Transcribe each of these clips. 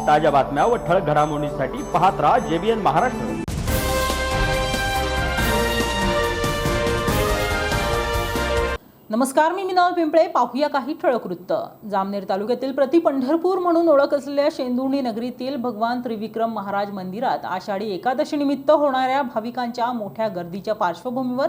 ताज्या बातम्या व ठळक घडामोडींसाठी पाहत राहा JBN महाराष्ट्र। नमस्कार, मी मिनाल पिंपळे। पाहूया काही ठळक वृत्त। जामनेर तालुक्यातील प्रति पंढरपूर म्हणून ओळख असलेल्या शेंदुर्णी नगरीतील भगवान त्रिविक्रम महाराज मंदिरात आषाढी एकादशी निमित्त होणाऱ्या भाविकांच्या मोठ्या गर्दीच्या पार्श्वभूमीवर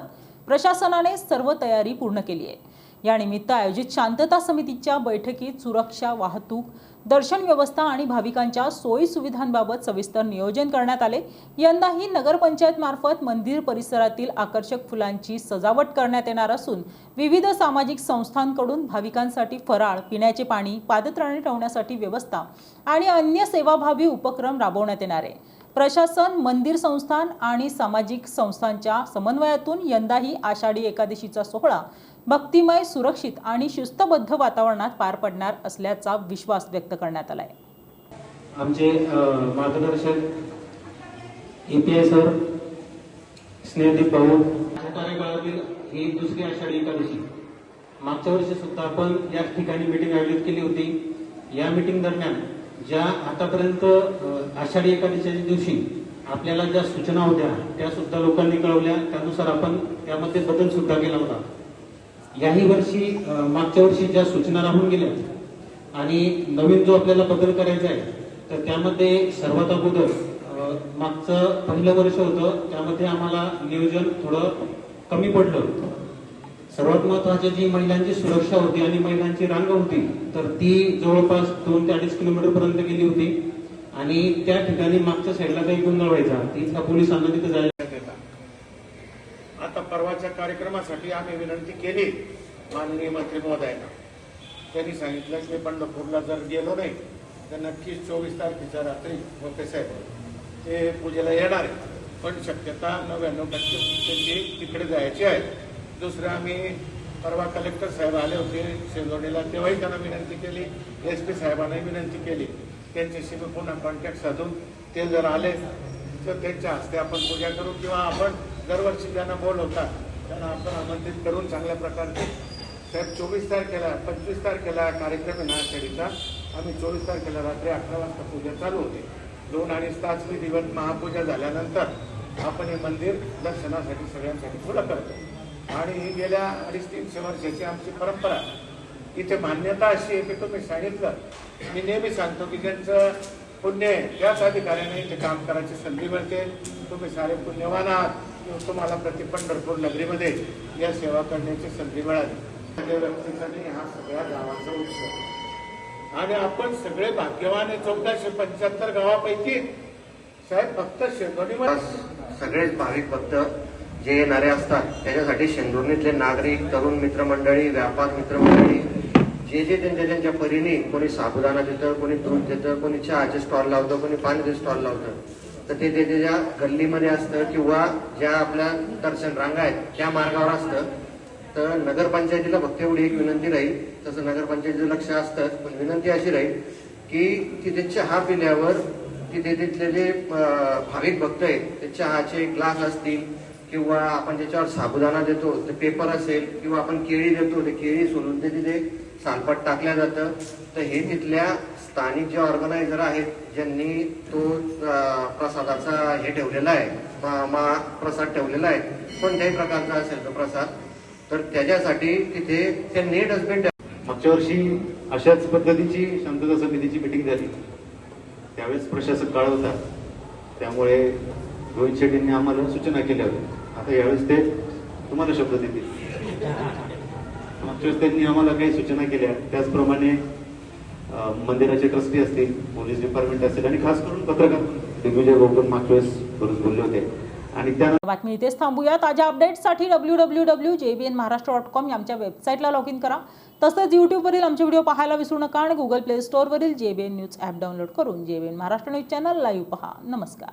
प्रशासनाने सर्व तयारी पूर्ण केली आहे। या निमित्त आयोजित शांतता समितीच्या बैठकीत सुरक्षा, वाहतूक, दर्शन व्यवस्था आणि भाविकांच्या सोयी सुविधांबाबत सविस्तर नियोजन करण्यात आले। यंदाही नगरपंचायत मार्फत मंदिर परिसरातील आकर्षक फुलांची सजावट करण्यात येणार असून विविध सामाजिक संस्थांकडून भाविकांसाठी फराळ, पिण्याचे पाणी, पादत्राणे ठेवण्यासाठी व्यवस्था आणि अन्य सेवाभावी उपक्रम राबवण्यात येणार आहे। प्रशासन, मंदिर संस्थान आणि सामाजिक संस्थांच्या समन्वयातून यंदाही आषाढी एकादशीचा सोहळा भक्तिमय, सुरक्षित आणि शिस्तबद्ध वातावरणात पार पडणार असल्याचा विश्वास व्यक्त करण्यात आला आहे। आमचे मार्गदर्शक EPI सर, स्नेहदीप भाऊ, कार्यकाळातील ही दुसरी आषाढी एकादशी। मागच्या वर्षी सुद्धा आपण या ठिकाणी मीटिंग आयोजित केली होती। या मीटिंग दरम्यान ज्या आतापर्यंत आषाढी एकादशीच्या दिवशी आपल्याला ज्या सूचना होत्या त्या सुद्धा लोकांनी कळवल्या, त्यानुसार आपण त्यामध्ये बदल सुद्धा केला होता। याही वर्षी मागच्या वर्षी ज्या सूचना राहून गेल्या आणि नवीन जो आपल्याला बदल करायचा आहे, तर त्यामध्ये सर्वात अगोदर मागचं पहिलं वर्ष होतं, त्यामध्ये आम्हाला नियोजन थोडं कमी पडलं। सर्वात महत्वाची जी महिलांची सुरक्षा होती आणि महिलांची रांग होती, तर ती जवळपास 2 ते 2.5 किलोमीटर पर्यंत गेली होती आणि त्या ठिकाणी मागच्या साईडला काही गोंधळ व्हायचा, तिथल्या पोलिसांना तिथे जायला देता। आता परवाच्या कार्यक्रमासाठी आम्ही विनंती केली माननीय मंत्री महोदयांना। त्यांनी सांगितलं की पंढरपूरला जर गेलो नाही तर नक्कीच 24 तारखेच्या रात्री वके साहेब ते पूजेला येणार आहे, पण शक्यता 99% त्यांची तिकडे जायची आहे। दुसरं, आम्ही परवा कलेक्टर साहेब आले होते शेंदुर्णीला, तेव्हाही त्यांना विनंती केली, SP साहेबांनाही विनंती केली, त्यांच्याशी पुन्हा कॉन्टॅक्ट साधून ते जर आले तर त्यांच्या हस्ते आपण पूजा करू, किंवा आपण दरवर्षी त्यांना बोलवतात त्यांना आपण आमंत्रित करून चांगल्या प्रकारचे साहेब 24 तारखेला 25 तारखेला कार्यक्रम आहे ना आषाढीचा, आम्ही 24 तारखेला रात्री 11 वाजता पूजा चालू होते। 2-2.5 तास विधिवत महापूजा झाल्यानंतर आपण हे मंदिर दर्शनासाठी सगळ्यांसाठी खुलं करतो आणि ही गेल्या 250-300 वर्षाची आमची परंपरा। इथे मान्यता अशी आहे की तुम्ही सांगितलं, मी नेहमी सांगतो की ज्यांचं पुण्य आहे त्याच अधिकाऱ्यांना इथे काम करायची संधी मिळते। तुम्ही सारे पुण्यवान आहात, तुम्हाला प्रति पंढरपूर नगरीमध्ये या सेवा करण्याची संधी मिळाली। व्यक्तीचा नाही, हा सगळ्या गावाचा उत्सव आणि आपण सगळे भाग्यवान आहे। 1475 गावापैकी साहेब फक्त शेंदुर्णीमध्ये सगळेच भाविक भक्त जे येणारे असतात त्याच्यासाठी शेंदुर्णीतले नागरिक, तरुण मित्रमंडळी, व्यापार मित्रमंडळी जे त्यांच्या परीने कोणी साबुदाणा देतं, कोणी दूध देतं, कोणी चहाचे स्टॉल लावतं, कोणी पाण्याचे स्टॉल लावतं, तर ते त्याच्या गल्लीमध्ये असतं किंवा ज्या आपल्या दर्शन रांगा आहेत त्या मार्गावर असतं। तर नगरपंचायतीला फक्त एवढी एक विनंती राहील, तसं नगरपंचायतीचं लक्ष असतंच, पण विनंती अशी राहील की तिथे चहा पिल्यावर तिथे तिथले जे भाविक भक्त आहेत ते चहाचे ग्लास असतील किंवा आपण ज्याच्यावर साबुदाणा देतो ते पेपर असेल किंवा आपण केळी देतो ते केळी सोलून ते तिथे सालपाट टाकल्या जातं। तर हे तिथल्या स्थानिक जे ऑर्गनायझर आहेत ज्यांनी तो प्रसादाचा हे ठेवलेला आहे, प्रसाद ठेवलेला आहे, कोणत्याही प्रकारचा असेल तो प्रसाद, तर त्याच्यासाठी तिथे त्यांनी डस्टबिन मागच्या वर्षी अशाच पद्धतीची शांतता समितीची मीटिंग झाली, त्यावेळेस प्रशासक काळ होता, त्यामुळे रोहित शेट्टींनी आम्हाला सूचना केल्या होत्या। आता यावेळेस ते तुम्हाला शब्द देतील। मागच्या वेळेस त्यांनी आम्हाला काही सूचना केल्या, त्याचप्रमाणे मंदिराचे ट्रस्टी असतील, पोलीस डिपार्टमेंट असेल आणि खास करून पत्रकार दिग्विजय गौतम मागच्या वेळेस बरेच बोलले होते आणि त्या बातमी इथेच थांबूया। ताज्या अपडेट्ससाठी www.jbnmaharashtra.com या आमच्या वेबसाईटला लॉग इन करा। तसंच यूट्यूबवरील आमचे व्हिडिओ पाहायला विसरू नका आणि Google Play स्टोअरवरील JBN news app download करून JBN Maharashtra news channel live पहा। नमस्कार।